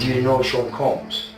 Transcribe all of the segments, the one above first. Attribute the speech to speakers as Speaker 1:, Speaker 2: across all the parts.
Speaker 1: Do you know Sean Combs?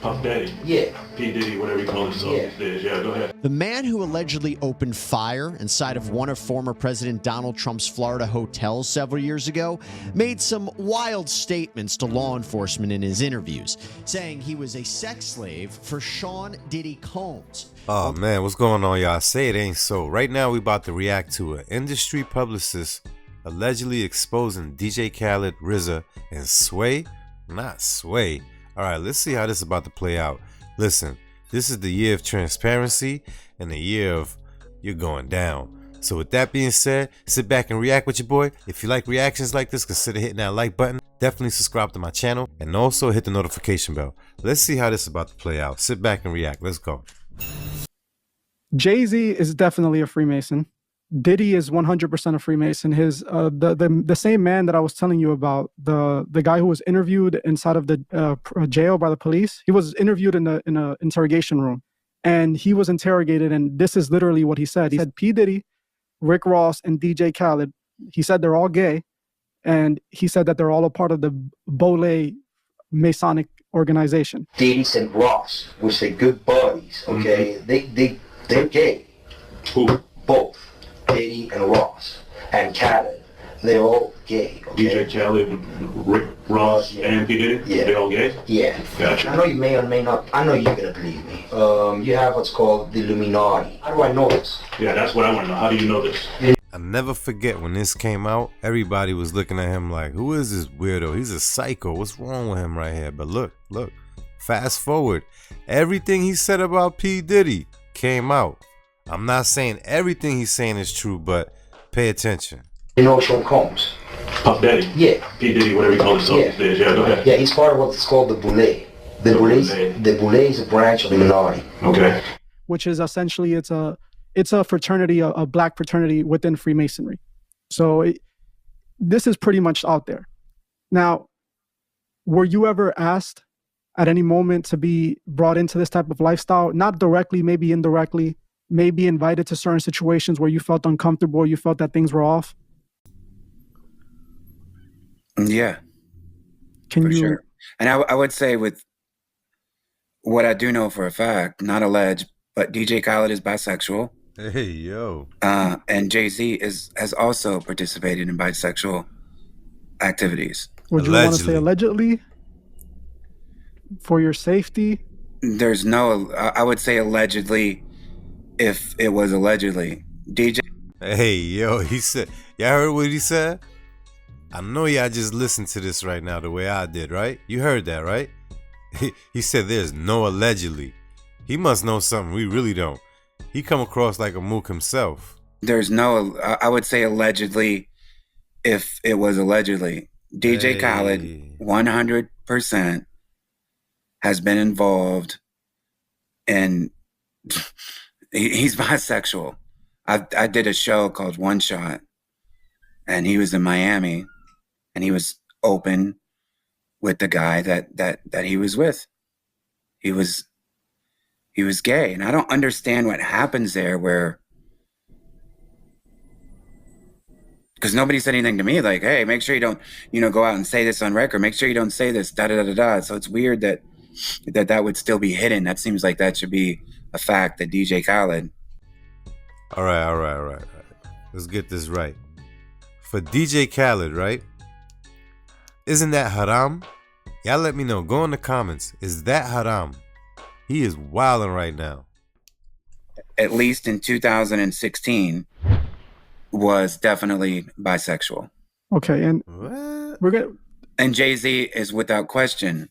Speaker 2: Puff Daddy.
Speaker 1: Yeah.
Speaker 2: P. Diddy, whatever you call himself these days. Yeah, go ahead.
Speaker 3: The man who allegedly opened fire inside of one of former President Donald Trump's Florida hotels several years ago made some wild statements to law enforcement in his interviews, saying he was a sex slave for Sean Diddy Combs.
Speaker 4: Oh man, what's going on, y'all? Say it ain't so. Right now we about to react to an industry publicist allegedly exposing DJ Khaled, RZA, and Sway. Not Sway. Alright, let's see how this is about to play out. Listen, this is the year of transparency and the year of you're going down. So with that being said, sit back and react with your boy. If you like reactions like this, consider hitting that like button. Definitely subscribe to my channel and also hit the notification bell. Let's see how this is about to play out. Sit back and react. Let's go.
Speaker 5: Jay-Z is definitely a Freemason. Diddy is 100% a Freemason. His the same man that I was telling you about, the guy who was interviewed inside of the jail by the police, he was interviewed in a interrogation room, and he was interrogated, and this is literally what he said. He said P. Diddy, Rick Ross, and DJ Khaled, he said they're all gay, and he said that they're all a part of the Bole Masonic organization.
Speaker 1: Diddy and Ross, which they good buddies, okay? They're gay.
Speaker 2: Who?
Speaker 1: Both. Diddy and Ross. And Khaled. They're all gay, okay?
Speaker 2: DJ Khaled, Rick Ross, and P. Diddy?
Speaker 1: Yeah.
Speaker 2: They all gay?
Speaker 1: Yeah.
Speaker 2: Gotcha.
Speaker 1: I know you may or may not, I know you're gonna believe me. You have what's called the Illuminati. How do I know this?
Speaker 2: Yeah, that's what I want to know. How do you know this?
Speaker 4: I never forget when this came out, everybody was looking at him like, who is this weirdo? He's a psycho. What's wrong with him right here? But look, fast forward. Everything he said about P. Diddy came out. I'm not saying everything he's saying is true, but pay attention.
Speaker 1: You know Sean Combs?
Speaker 2: Puff Daddy?
Speaker 1: Yeah.
Speaker 2: P. Diddy, whatever you call himself these days. Yeah, go ahead.
Speaker 1: Yeah, he's part of what's called the Boule. The Boule is a branch of the Illuminati.
Speaker 2: Okay.
Speaker 5: Which is essentially, it's a fraternity, a black fraternity within Freemasonry. So this is pretty much out there. Now, were you ever asked at any moment to be brought into this type of lifestyle? Not directly, maybe indirectly, maybe invited to certain situations where you felt uncomfortable, or you felt that things were off?
Speaker 6: Yeah.
Speaker 5: For
Speaker 6: sure. And I would say, with what I do know for a fact, not alleged, but DJ Khaled is bisexual.
Speaker 4: Hey, yo.
Speaker 6: And Jay-Z has also participated in bisexual activities.
Speaker 5: Would you want to say allegedly? For your safety?
Speaker 6: There's no, I would say allegedly, if it was allegedly. DJ.
Speaker 4: Hey, yo, he said, y'all heard what he said? I know y'all just listened to this right now the way I did, right? You heard that, right? He said there's no allegedly. He must know something we really don't. He come across like a mook himself.
Speaker 6: There's no, I would say allegedly, if it was allegedly. DJ Khaled, 100% has been involved, and he's bisexual. I did a show called One Shot, and he was in Miami, and he was open with the guy that he was with. He was gay, and I don't understand what happens there, where, because nobody said anything to me like, hey, make sure you don't, go out and say this on record. Make sure you don't say this, da-da-da-da-da. So it's weird that would still be hidden. That seems like that should be a fact that DJ Khaled.
Speaker 4: All right. Let's get this right. For DJ Khaled, right? Isn't that haram? Y'all let me know. Go in the comments. Is that haram? He is wilding right now.
Speaker 6: At least in 2016, was definitely bisexual.
Speaker 5: Okay, and
Speaker 4: what?
Speaker 6: And Jay-Z is without question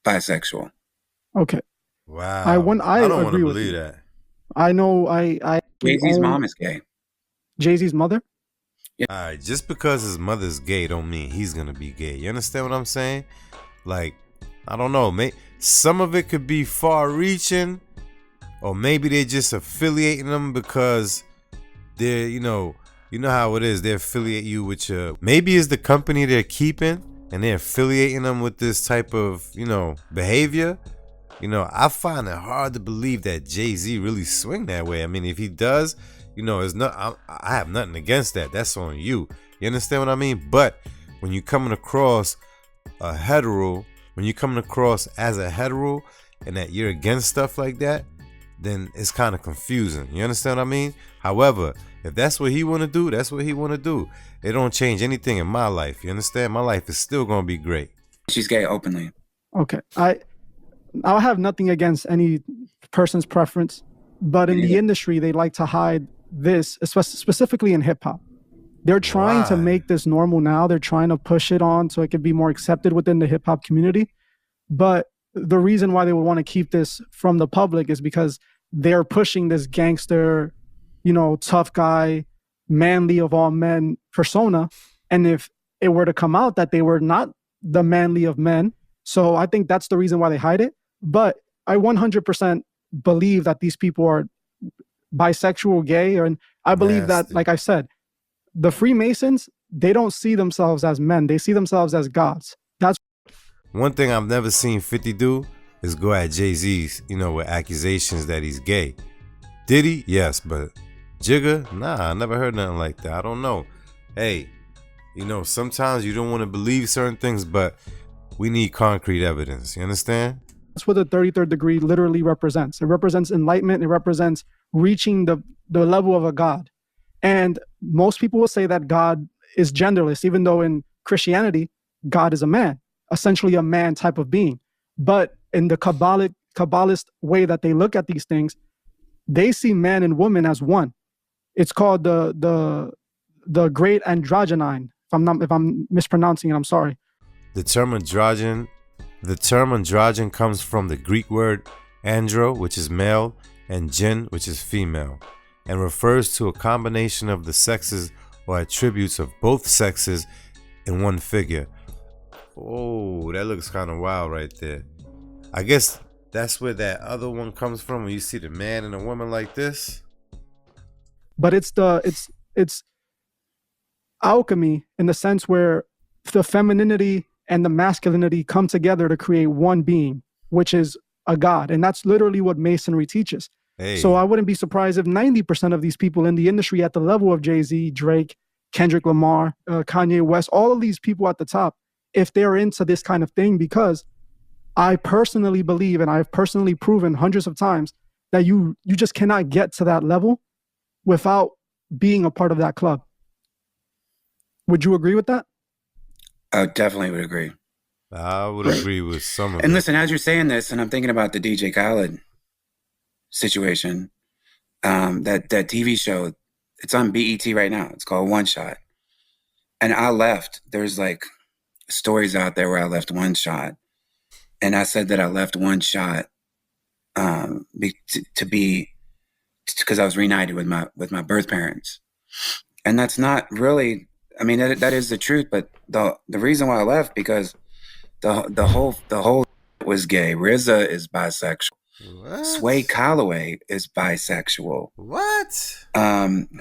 Speaker 6: bisexual.
Speaker 5: Okay.
Speaker 4: Wow.
Speaker 5: I
Speaker 4: don't want to
Speaker 5: with
Speaker 4: believe
Speaker 5: you.
Speaker 4: that.
Speaker 5: I know.
Speaker 6: Jay-Z's mom is gay.
Speaker 5: Jay-Z's mother?
Speaker 6: Yeah.
Speaker 4: All right, just because his mother's gay don't mean he's gonna be gay. You understand what I'm saying? Like, I don't know. Some of it could be far-reaching, or maybe they're just affiliating them because they're, you know how it is. They affiliate you with maybe it's the company they're keeping, and they're affiliating them with this type of, behavior. I find it hard to believe that Jay-Z really swing that way. I mean, if he does, it's not. I have nothing against that. That's on you. You understand what I mean? But when you coming across a hetero when you're coming across as a hetero and that you're against stuff like that, then it's kind of confusing. You understand what I mean? However, if that's what he want to do, that's what he want to do. It don't change anything in my life. You understand? My life is still going to be great.
Speaker 6: She's gay openly.
Speaker 5: Okay. I have nothing against any person's preference, but in the industry, they like to hide this, specifically in hip hop. They're trying to make this normal now. They're trying to push it on so it can be more accepted within the hip hop community. But the reason why they would want to keep this from the public is because they're pushing this gangster, tough guy, manly of all men persona. And if it were to come out that they were not the manly of men, so I think that's the reason why they hide it. But I 100% believe that these people are bisexual, gay, and I believe that, like I said, the Freemasons, they don't see themselves as men. They see themselves as gods. That's
Speaker 4: one thing I've never seen 50 do is go at Jay-Z's, with accusations that he's gay. Did he? Yes, but Jigga? Nah, I never heard nothing like that. I don't know. Hey, sometimes you don't want to believe certain things, but we need concrete evidence. You understand?
Speaker 5: That's what the 33rd degree literally represents. It represents enlightenment. It represents reaching the level of a god. And most people will say that God is genderless, even though in Christianity, God is a man, essentially a man type of being. But in the Kabbalist way that they look at these things, they see man and woman as one. It's called the great androgyne. If I'm mispronouncing it, I'm sorry.
Speaker 4: The term androgen comes from the Greek word andro, which is male, and gen, which is female, and refers to a combination of the sexes or attributes of both sexes in one figure. Oh, that looks kind of wild right there. I guess that's where that other one comes from, when you see the man and a woman like this.
Speaker 5: But it's alchemy in the sense where the femininity and the masculinity come together to create one being, which is a god. And that's literally what Masonry teaches. Hey. So I wouldn't be surprised if 90% of these people in the industry at the level of Jay-Z, Drake, Kendrick Lamar, Kanye West, all of these people at the top, if they're into this kind of thing, because I personally believe, and I've personally proven hundreds of times, that you just cannot get to that level without being a part of that club. Would you agree with that?
Speaker 6: I definitely would agree.
Speaker 4: I would agree with some of it.
Speaker 6: And listen, as you're saying this, and I'm thinking about the DJ Khaled situation, that TV show, it's on BET right now. It's called One Shot. And I left. There's like stories out there where I left One Shot. And I said that I left One Shot because I was reunited with my birth parents. And that's not really, I mean, that is the truth. But the reason why I left, because the whole was gay. RZA is bisexual. What? Sway Calloway is bisexual.
Speaker 4: What?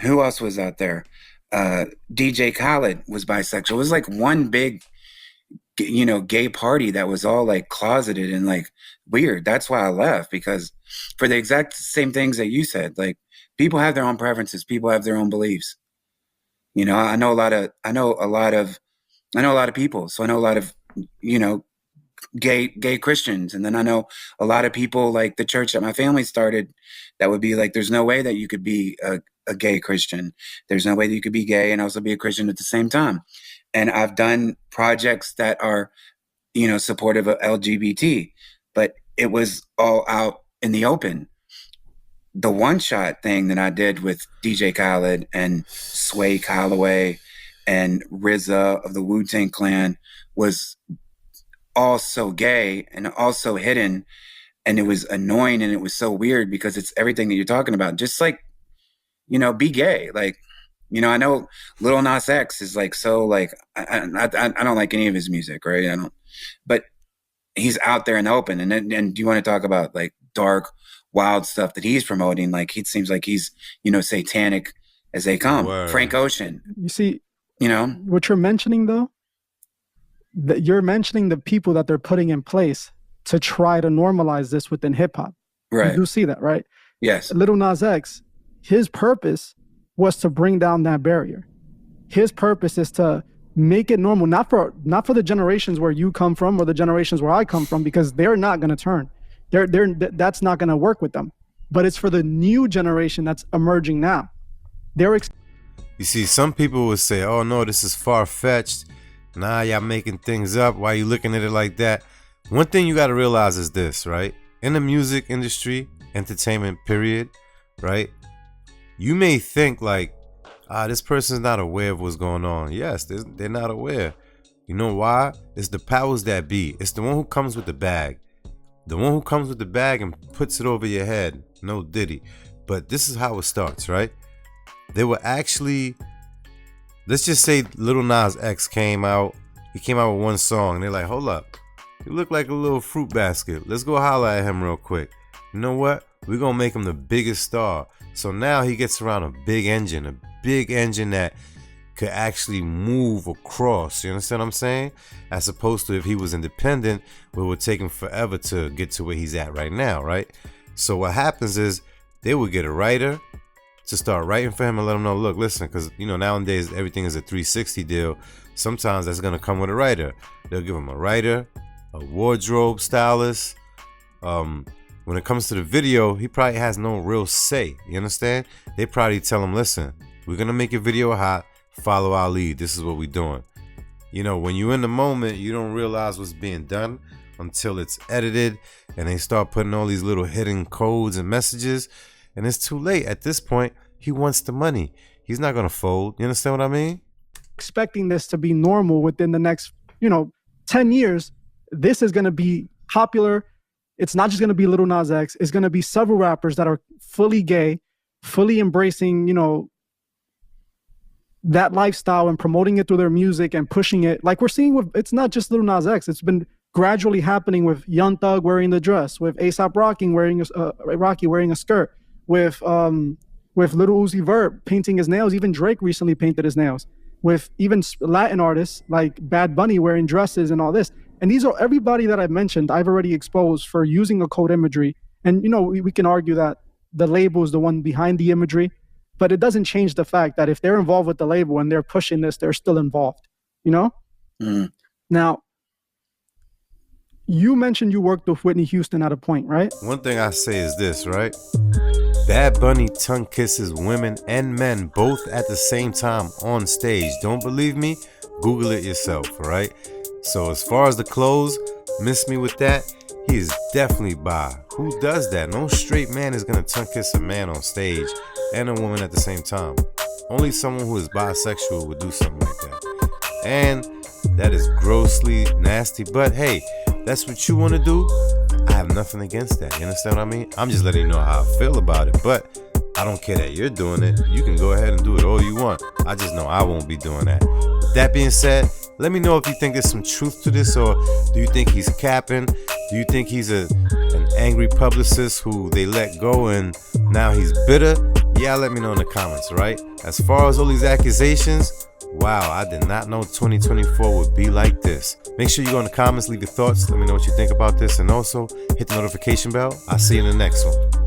Speaker 6: Who else was out there? DJ Khaled was bisexual. It was like one big, gay party that was all like closeted and like weird. That's why I left, because for the exact same things that you said, like people have their own preferences. People have their own beliefs. I know a lot of people. So I know a lot of, gay Christians. And then I know a lot of people like the church that my family started that would be like, there's no way that you could be a gay Christian. There's no way that you could be gay and also be a Christian at the same time. And I've done projects that are, supportive of LGBT, but it was all out in the open. The One Shot thing that I did with DJ Khaled and Sway Calloway and RZA of the Wu-Tang Clan was all so gay and also hidden, and it was annoying and it was so weird because it's everything that you're talking about. Just like, be gay. Like, I know Lil Nas X is like, so like, I don't like any of his music, right? But he's out there in the open. And do you want to talk about like dark, wild stuff that he's promoting? Like, it seems like he's, satanic as they come. Word. Frank Ocean.
Speaker 5: You see, what you're mentioning though, that you're mentioning the people that they're putting in place to try to normalize this within hip hop.
Speaker 6: Right.
Speaker 5: You do see that, right?
Speaker 6: Yes.
Speaker 5: Lil Nas X, his purpose was to bring down that barrier. His purpose is to make it normal, not for the generations where you come from or the generations where I come from, because they're not going to turn. That's not going to work with them. But it's for the new generation that's emerging now.
Speaker 4: You see, some people would say, oh no, this is far-fetched. Nah, y'all making things up. Why you looking at it like that? One thing you got to realize is this, right? In the music industry, entertainment period, right? You may think like, this person's not aware of what's going on. Yes, they're not aware. You know why? It's the powers that be. It's the one who comes with the bag. The one who comes with the bag and puts it over your head. No Diddy. But this is how it starts, right? They were actually, let's just say Lil Nas X came out. He came out with one song. And they're like, hold up. You look like a little fruit basket. Let's go holler at him real quick. You know what? We're going to make him the biggest star. So now he gets around a big engine that could actually move across. You understand what I'm saying? As opposed to if he was independent, it would take him forever to get to where he's at right now, right? So what happens is they would get a writer to start writing for him and let him know, look, listen, because, you know, nowadays everything is a 360 deal. Sometimes that's going to come with a writer. They'll give him a writer, a wardrobe stylist. When it comes to the video, he probably has no real say. You understand? They probably tell him, listen, we're going to make your video hot. Follow our lead. This is what we're doing. You know, when you're in the moment, you don't realize what's being done until it's edited and they start putting all these little hidden codes and messages. And it's too late. At this point, he wants the money. He's not going to fold. You understand what I mean?
Speaker 5: Expecting this to be normal within the next, 10 years, this is going to be popular. It's not just going to be Lil Nas X. It's going to be several rappers that are fully gay, fully embracing, that lifestyle and promoting it through their music and pushing it. Like we're seeing with, it's not just Lil Nas X. It's been gradually happening with Young Thug wearing the dress, with A$AP Rocky wearing a skirt, with Lil Uzi Vert painting his nails. Even Drake recently painted his nails. With even Latin artists like Bad Bunny wearing dresses and all this. And these are everybody that I've mentioned, I've already exposed for using a code imagery. And, we can argue that the label is the one behind the imagery, but it doesn't change the fact that if they're involved with the label and they're pushing this, they're still involved, Now, you mentioned you worked with Whitney Houston at a point, right?
Speaker 4: One thing I say is this, right? Bad Bunny tongue kisses women and men both at the same time on stage. Don't believe me? Google it yourself, all right? So as far as the clothes, miss me with that, he is definitely bi. Who does that? No straight man is gonna tongue kiss a man on stage and a woman at the same time. Only someone who is bisexual would do something like that. And that is grossly nasty, but hey, that's what you want to do. I have nothing against that. You understand what I mean? I'm just letting you know how I feel about it, but I don't care that you're doing it. You can go ahead and do it all you want. I just know I won't be doing that. With that being said, let me know if you think there's some truth to this, or do you think he's capping? Do you think he's an angry publicist who they let go and now he's bitter? Yeah, let me know in the comments, all right? As far as all these accusations, wow, I did not know 2024 would be like this. Make sure you go in the comments, leave your thoughts. Let me know what you think about this, and also hit the notification bell. I'll see you in the next one.